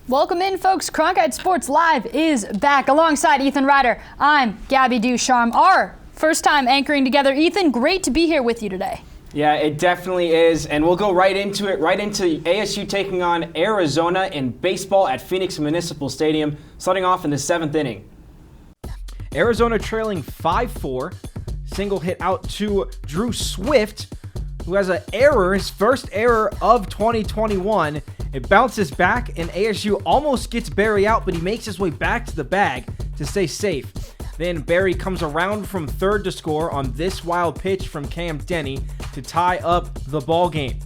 Welcome in, folks. Cronkite Sports Live is back. Alongside Ethan Ryter, I'm Gabby Ducharme. Our first time anchoring together. Ethan, great to be here with you today. Yeah, it definitely is, and we'll go right into it, right into ASU taking on Arizona in baseball at Phoenix Municipal Stadium, starting off in the 7th inning. Arizona trailing 5-4, single hit out to Drew Swift, who has an error, his first error of 2021. It bounces back, and ASU almost gets Barry out, but he makes his way back to the bag to stay safe. Then Barry comes around from third to score on this wild pitch from Cam Denny to tie up the ball game.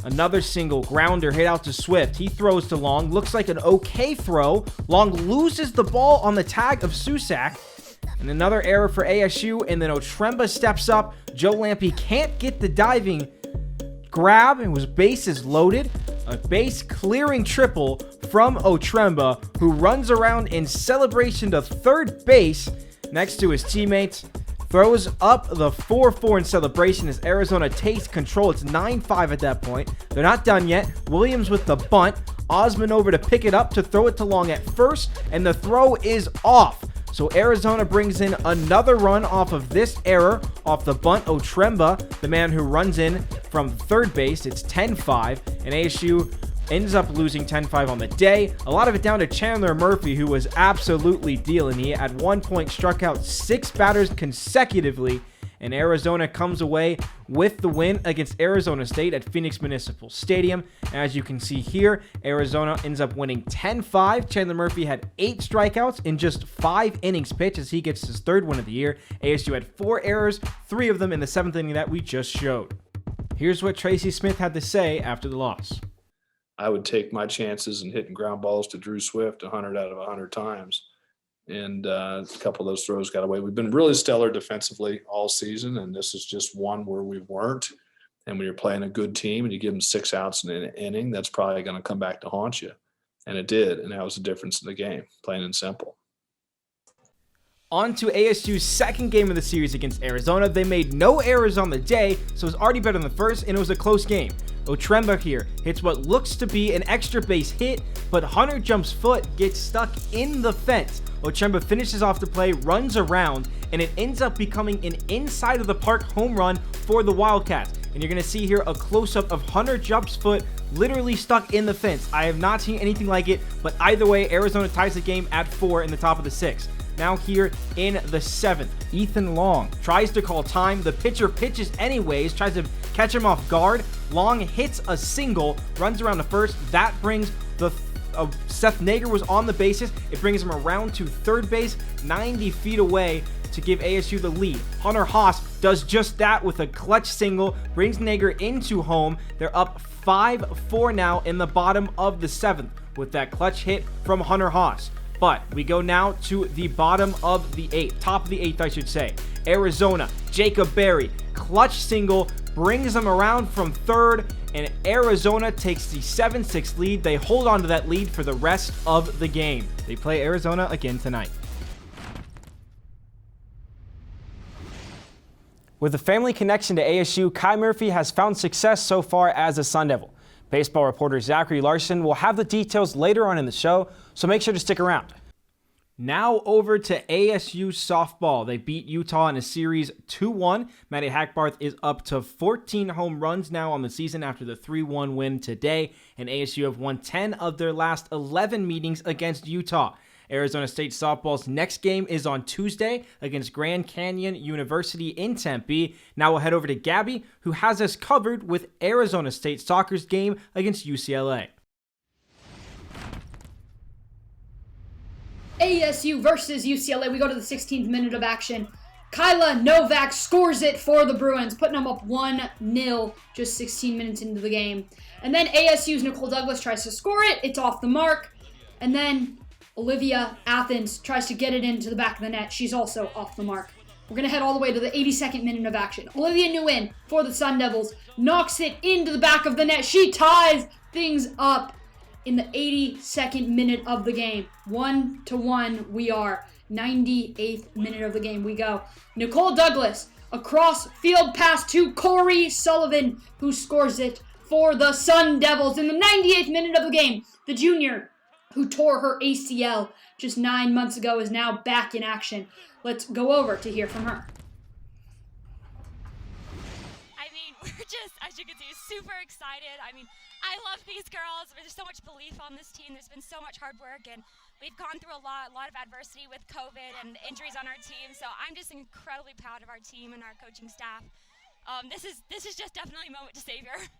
Another single grounder hit out to Swift. He throws to Long. Looks like an okay throw. Long loses the ball on the tag of Susak. And another error for ASU, and then Otremba steps up. Joe Lampe can't get the diving grab, and was bases loaded. A base clearing triple from Otremba, who runs around in celebration to third base next to his teammates. Throws up the 4-4 in celebration as Arizona takes control. It's 9-5 at that point. They're not done yet. Williams with the bunt. Osman over to pick it up to throw it to Long at first, and the throw is off. So Arizona brings in another run off of this error, off the bunt. Otremba, the man who runs in from third base. It's 10-5, and ASU ends up losing 10-5 on the day. A lot of it down to Chandler Murphy, who was absolutely dealing. He at one point struck out 6 batters consecutively, and Arizona comes away with the win against Arizona State at Phoenix Municipal Stadium. As you can see here, Arizona ends up winning 10-5. Chandler Murphy had 8 strikeouts in just 5 innings pitched as he gets his 3rd win of the year. ASU had 4 errors, 3 of them in the 7th inning that we just showed. Here's what Tracy Smith had to say after the loss. I would take my chances in hitting ground balls to Drew Swift 100 out of 100 times. And a couple of those throws got away. We've been really stellar defensively all season, and this is just one where we weren't. And when you're playing a good team and you give them 6 outs in an inning, that's probably going to come back to haunt you. And it did, and that was the difference in the game, plain and simple. On to ASU's second game of the series against Arizona. They made no errors on the day, so it was already better than the first, and it was a close game. Otremba here hits what looks to be an extra base hit, but Hunter Jump's foot gets stuck in the fence. Otremba finishes off the play, runs around, and it ends up becoming an inside of the park home run for the Wildcats. And you're going to see here a close-up of Hunter Jump's foot literally stuck in the fence. I have not seen anything like it, but either way, Arizona ties the game at 4 in the top of the 6th. Now here in the 7th, Ethan Long tries to call time. The pitcher pitches anyways, tries to catch him off guard. Long hits a single, runs around to first. That brings the Seth Nager was on the bases. It brings him around to third base, 90 feet away to give ASU the lead. Hunter Haas does just that with a clutch single, brings Nager into home. They're up 5-4 now in the bottom of the 7th with that clutch hit from Hunter Haas. But we go now to the bottom of the 8th, top of the 8th, I should say. Arizona, Jacob Berry, clutch single, brings them around from third, and Arizona takes the 7-6 lead. They hold on to that lead for the rest of the game. They play Arizona again tonight. With a family connection to ASU, Kai Murphy has found success so far as a Sun Devil. Baseball reporter Zachary Larson will have the details later on in the show, so make sure to stick around. Now over to ASU softball. They beat Utah in a series 2-1. Maddie Hackbarth is up to 14 home runs now on the season after the 3-1 win today, and ASU have won 10 of their last 11 meetings against Utah. Arizona State softball's next game is on Tuesday against Grand Canyon University in Tempe. Now we'll head over to Gabby, who has us covered with Arizona State soccer's game against UCLA. ASU versus UCLA. We go to the 16th minute of action. Kyla Novak scores it for the Bruins, putting them up 1-0 just 16 minutes into the game. And then ASU's Nicole Douglas tries to score it. It's off the mark. And then Olivia Athens tries to get it into the back of the net. She's also off the mark. We're going to head all the way to the 82nd minute of action. Olivia Nguyen for the Sun Devils knocks it into the back of the net. She ties things up in the 82nd minute of the game. 1-1 we are. 98th minute of the game we go. Nicole Douglas, a cross field pass to Corey Sullivan, who scores it for the Sun Devils in the 98th minute of the game. The junior who tore her ACL just 9 months ago, is now back in action. Let's go over to hear from her. I mean, we're just, as you can see, super excited. I mean, I love these girls. There's so much belief on this team. There's been so much hard work, and we've gone through a lot of adversity with COVID and injuries on our team. So I'm just incredibly proud of our team and our coaching staff. This is just definitely a moment to savor.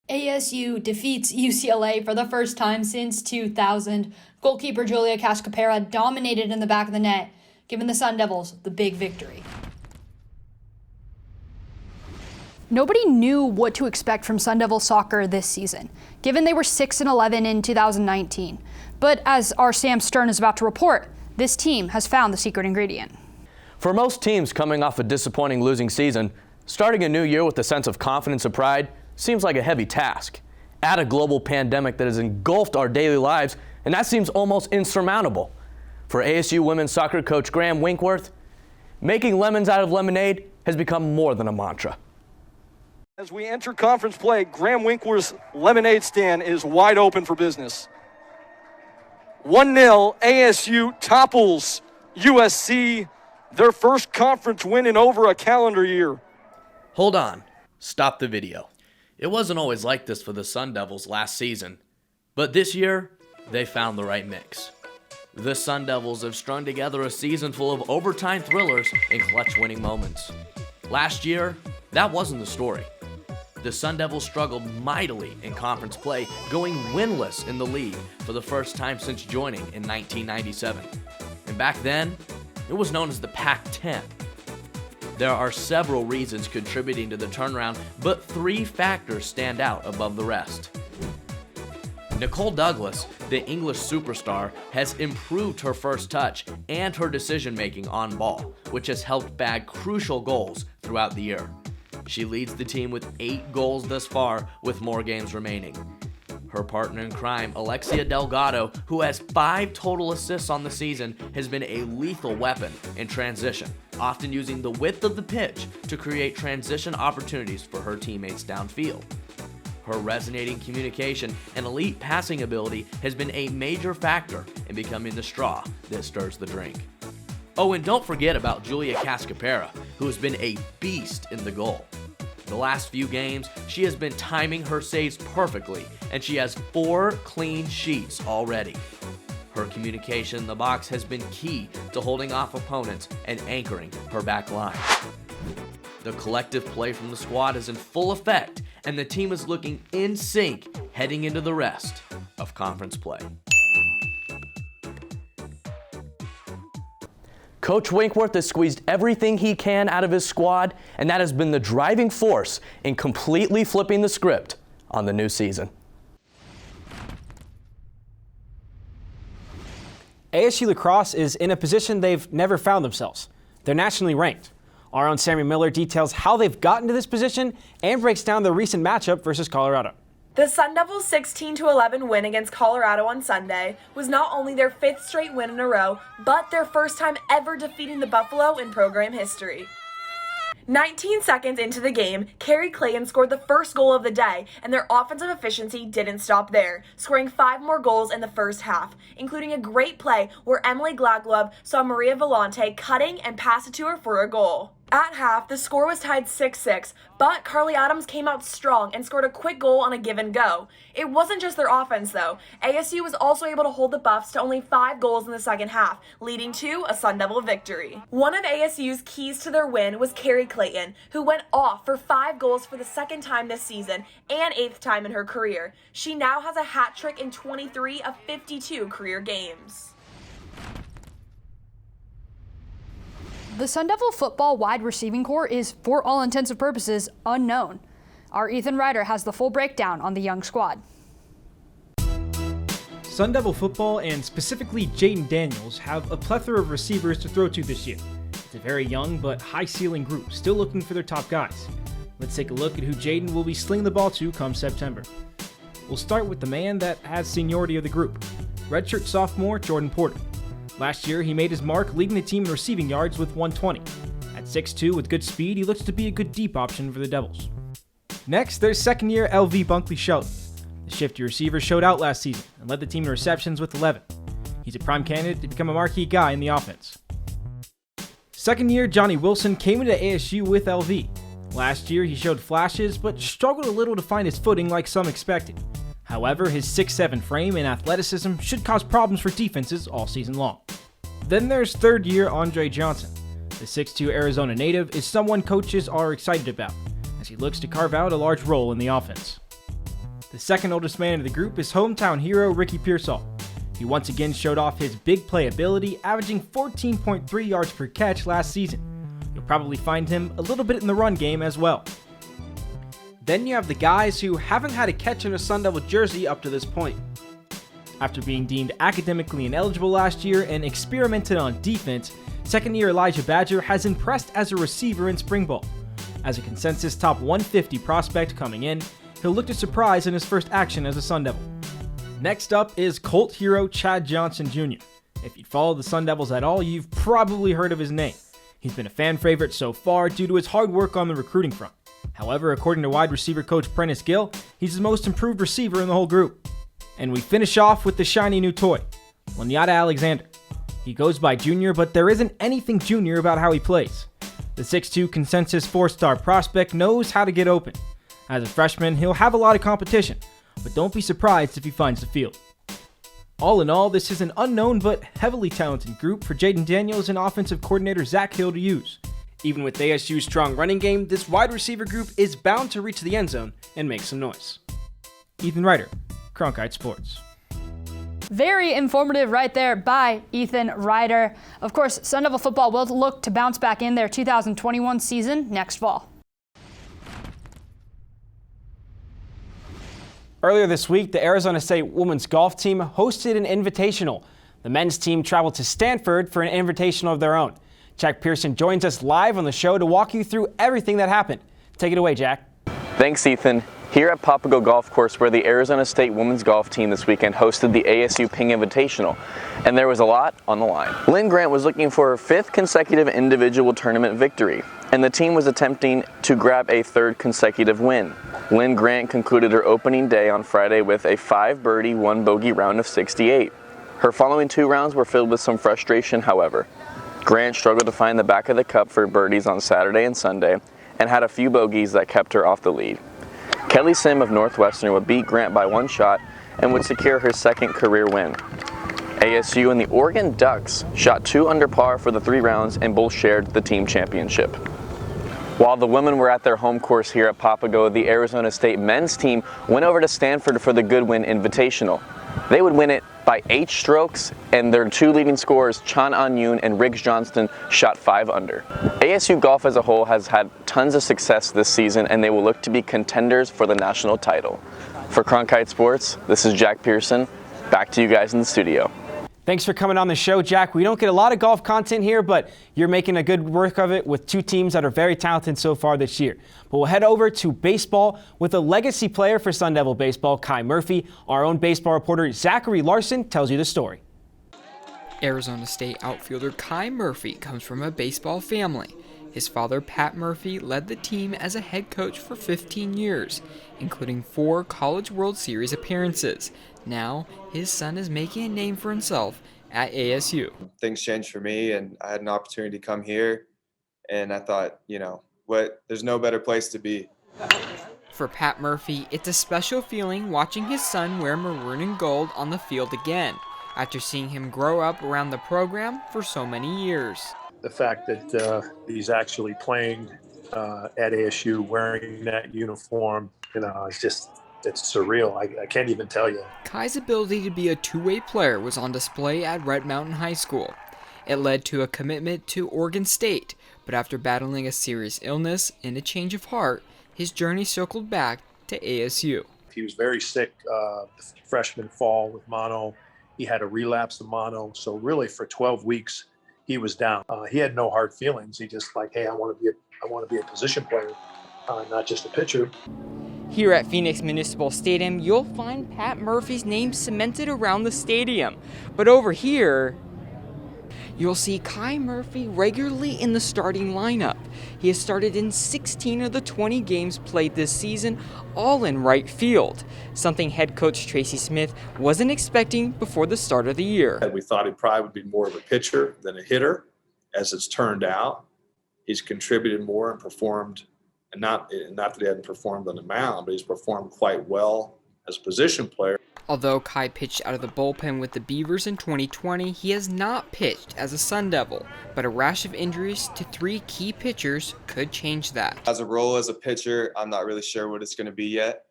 ASU defeats UCLA for the first time since 2000. Goalkeeper Julia Cascapera dominated in the back of the net, giving the Sun Devils the big victory. Nobody knew what to expect from Sun Devil soccer this season, given they were 6-11 in 2019. But as our Sam Stern is about to report, this team has found the secret ingredient. For most teams coming off a disappointing losing season, starting a new year with a sense of confidence and pride seems like a heavy task. Add a global pandemic that has engulfed our daily lives, and that seems almost insurmountable. For ASU Women's Soccer coach Graham Winkworth, making lemons out of lemonade has become more than a mantra. As we enter conference play, Graham Winkworth's lemonade stand is wide open for business. 1-0, ASU topples USC, their first conference win in over a calendar year. Hold on. Stop the video. It wasn't always like this for the Sun Devils last season, but this year, they found the right mix. The Sun Devils have strung together a season full of overtime thrillers and clutch winning moments. Last year, that wasn't the story. The Sun Devils struggled mightily in conference play, going winless in the league for the first time since joining in 1997. And back then, it was known as the Pac-10. There are several reasons contributing to the turnaround, but 3 factors stand out above the rest. Nicole Douglas, the English superstar, has improved her first touch and her decision-making on ball, which has helped bag crucial goals throughout the year. She leads the team with 8 goals thus far, with more games remaining. Her partner in crime, Alexia Delgado, who has 5 total assists on the season, has been a lethal weapon in transition, often using the width of the pitch to create transition opportunities for her teammates downfield. Her resonating communication and elite passing ability has been a major factor in becoming the straw that stirs the drink. Oh, and don't forget about Julia Cascapera, who has been a beast in the goal. The last few games, she has been timing her saves perfectly, and she has 4 clean sheets already. Her communication in the box has been key to holding off opponents and anchoring her back line. The collective play from the squad is in full effect, and the team is looking in sync heading into the rest of conference play. Coach Winkworth has squeezed everything he can out of his squad, and that has been the driving force in completely flipping the script on the new season. ASU Lacrosse is in a position they've never found themselves. They're nationally ranked. Our own Sammy Miller details how they've gotten to this position and breaks down the recent matchup versus Colorado. The Sun Devils' 16-11 win against Colorado on Sunday was not only their 5th straight win in a row, but their first time ever defeating the Buffalo in program history. 19 seconds into the game, Carrie Clayton scored the first goal of the day, and their offensive efficiency didn't stop there, scoring 5 more goals in the first half, including a great play where Emily Glaglub saw Maria Vellante cutting and pass it to her for a goal. At half, the score was tied 6-6, but Carly Adams came out strong and scored a quick goal on a give and go. It wasn't just their offense, though. ASU was also able to hold the Buffs to only 5 goals in the second half, leading to a Sun Devil victory. One of ASU's keys to their win was Carrie Clayton, who went off for 5 goals for the second time this season and 8th time in her career. She now has a hat trick in 23 of 52 career games. The Sun Devil football wide receiving core is, for all intents and purposes, unknown. Our Ethan Ryter has the full breakdown on the young squad. Sun Devil football, and specifically Jaden Daniels, have a plethora of receivers to throw to this year. It's a very young but high-ceiling group, still looking for their top guys. Let's take a look at who Jaden will be slinging the ball to come September. We'll start with the man that has seniority of the group, redshirt sophomore Jordan Porter. Last year, he made his mark leading the team in receiving yards with 120. At 6'2" with good speed, he looks to be a good deep option for the Devils. Next, there's second-year LV Bunkley Shelton. The shifty receiver showed out last season and led the team in receptions with 11. He's a prime candidate to become a marquee guy in the offense. Second year, Johnny Wilson came into ASU with LV. Last year, he showed flashes, but struggled a little to find his footing like some expected. However, his 6'7" frame and athleticism should cause problems for defenses all season long. Then there's third year Andre Johnson. The 6'2" Arizona native is someone coaches are excited about, as he looks to carve out a large role in the offense. The second oldest man in the group is hometown hero Ricky Pearsall. He once again showed off his big play ability, averaging 14.3 yards per catch last season. You'll probably find him a little bit in the run game as well. Then you have the guys who haven't had a catch in a Sun Devil jersey up to this point. After being deemed academically ineligible last year and experimented on defense, second-year Elijah Badger has impressed as a receiver in spring ball. As a consensus top 150 prospect coming in, he'll look to surprise in his first action as a Sun Devil. Next up is Colt hero Chad Johnson Jr. If you'd followed the Sun Devils at all, you've probably heard of his name. He's been a fan favorite so far due to his hard work on the recruiting front. However, according to wide receiver coach Prentice Gill, he's the most improved receiver in the whole group. And we finish off with the shiny new toy, Lanyata Alexander. He goes by Junior, but there isn't anything junior about how he plays. The 6'2" consensus 4-star prospect knows how to get open. As a freshman, he'll have a lot of competition, but don't be surprised if he finds the field. All in all, this is an unknown but heavily talented group for Jaden Daniels and offensive coordinator Zach Hill to use. Even with ASU's strong running game, this wide receiver group is bound to reach the end zone and make some noise. Ethan Ryter, Cronkite Sports. Very informative right there by Ethan Ryter. Of course, Sun Devil football will look to bounce back in their 2021 season next fall. Earlier this week, the Arizona State Women's Golf team hosted an invitational. The men's team traveled to Stanford for an invitational of their own. Jack Pearson joins us live on the show to walk you through everything that happened. Take it away, Jack. Thanks, Ethan. Here at Papago Golf Course, where the Arizona State Women's Golf team this weekend hosted the ASU Ping Invitational, and there was a lot on the line. Lynn Grant was looking for her 5th consecutive individual tournament victory, and the team was attempting to grab a 3rd consecutive win. Lynn Grant concluded her opening day on Friday with a 5-birdie, 1-bogey round of 68. Her following 2 rounds were filled with some frustration, however. Grant struggled to find the back of the cup for birdies on Saturday and Sunday, and had a few bogeys that kept her off the lead. Kelly Sim of Northwestern would beat Grant by 1 shot and would secure her 2nd career win. ASU and the Oregon Ducks shot 2 under par for the 3 rounds and both shared the team championship. While the women were at their home course here at Papago, the Arizona State men's team went over to Stanford for the Goodwin Invitational. They would win it by 8 strokes, and their 2 leading scorers, Chan An-yoon and Riggs Johnston, shot 5 under. ASU Golf as a whole has had tons of success this season, and they will look to be contenders for the national title. For Cronkite Sports, this is Jack Pearson. Back to you guys in the studio. Thanks for coming on the show, Jack. We don't get a lot of golf content here, but you're making a good work of it with 2 teams that are very talented so far this year. But we'll head over to baseball with a legacy player for Sun Devil baseball, Kai Murphy. Our own baseball reporter, Zachary Larson, tells you the story. Arizona State outfielder Kai Murphy comes from a baseball family. His father, Pat Murphy, led the team as a head coach for 15 years, including 4 College World Series appearances. Now, his son is making a name for himself at ASU. Things changed for me, and I had an opportunity to come here, and I thought, there's no better place to be. For Pat Murphy, it's a special feeling watching his son wear maroon and gold on the field again, after seeing him grow up around the program for so many years. The fact that he's actually playing at ASU wearing that uniform, it's surreal. I can't even tell you. Kai's ability to be a two-way player was on display at Red Mountain High School. It led to a commitment to Oregon State, but after battling a serious illness and a change of heart, his journey circled back to ASU. He was very sick freshman fall with mono. He had a relapse of mono. So really for 12 weeks, he was down. He had no hard feelings. He just hey, I want to be a position player, not just a pitcher. Here at Phoenix Municipal Stadium, you'll find Pat Murphy's name cemented around the stadium. But over here, you'll see Kai Murphy regularly in the starting lineup. He has started in 16 of the 20 games played this season, all in right field, something head coach Tracy Smith wasn't expecting before the start of the year. We thought he probably would be more of a pitcher than a hitter. As it's turned out, he's contributed more and performed, and not that he hadn't performed on the mound, but he's performed quite well as a position player. Although Kai pitched out of the bullpen with the Beavers in 2020, he has not pitched as a Sun Devil, but a rash of injuries to 3 key pitchers could change that. As a role as a pitcher, I'm not really sure what it's going to be yet.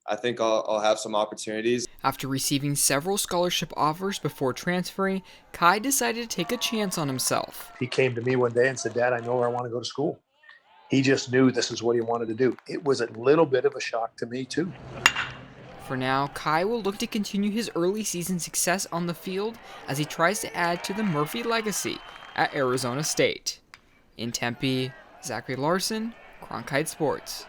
I think I'll have some opportunities. After receiving several scholarship offers before transferring, Kai decided to take a chance on himself. He came to me one day and said, "Dad, I know where I want to go to school." He just knew this is what he wanted to do. It was a little bit of a shock to me too. For now, Kai will look to continue his early season success on the field as he tries to add to the Murphy legacy at Arizona State. In Tempe, Zachary Larson, Cronkite Sports.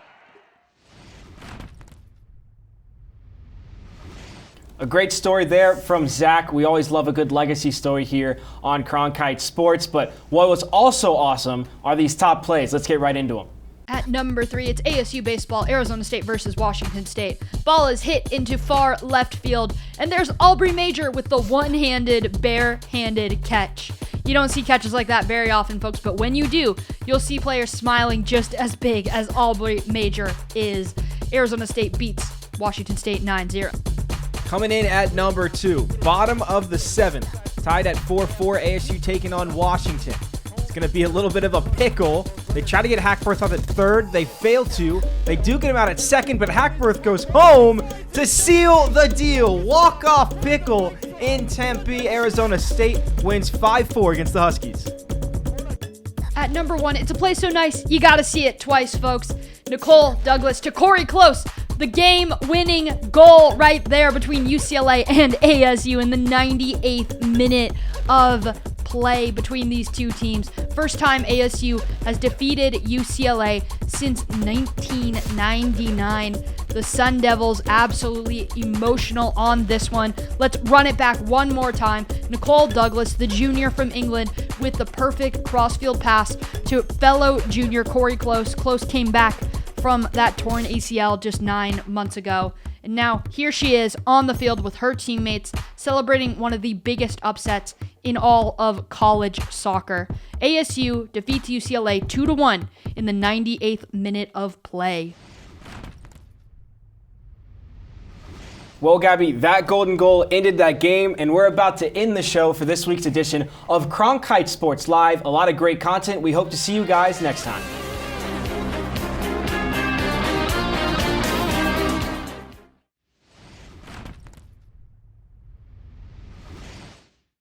A great story there from Zach. We always love a good legacy story here on Cronkite Sports. But what was also awesome are these top plays. Let's get right into them. At number 3, it's ASU baseball, Arizona State versus Washington State. Ball is hit into far left field, and there's Aubrey Major with the one-handed, bare-handed catch. You don't see catches like that very often, folks, but when you do, you'll see players smiling just as big as Aubrey Major is. Arizona State beats Washington State 9-0. Coming in at number 2, bottom of the 7th, tied at 4-4, ASU taking on Washington. It's going to be a little bit of a pickle. They try to get Hackworth out at 3rd. They fail to. They do get him out at 2nd, but Hackworth goes home to seal the deal. Walk-off pickle in Tempe. Arizona State wins 5-4 against the Huskies. At number 1, it's a play so nice, you gotta see it twice, folks. Nicole Douglas to Corey Close. The game-winning goal right there between UCLA and ASU in the 98th minute of play between these two teams. First time ASU has defeated UCLA since 1999. The Sun Devils absolutely emotional on this one. Let's run it back one more time. Nicole Douglas, the junior from England, with the perfect crossfield pass to fellow junior Corey Close. Close came back from that torn ACL just 9 months ago. And now here she is on the field with her teammates celebrating one of the biggest upsets in all of college soccer. ASU defeats UCLA 2-1 in the 98th minute of play. Well, Gabby, that golden goal ended that game, and we're about to end the show for this week's edition of Cronkite Sports Live. A lot of great content. We hope to see you guys next time.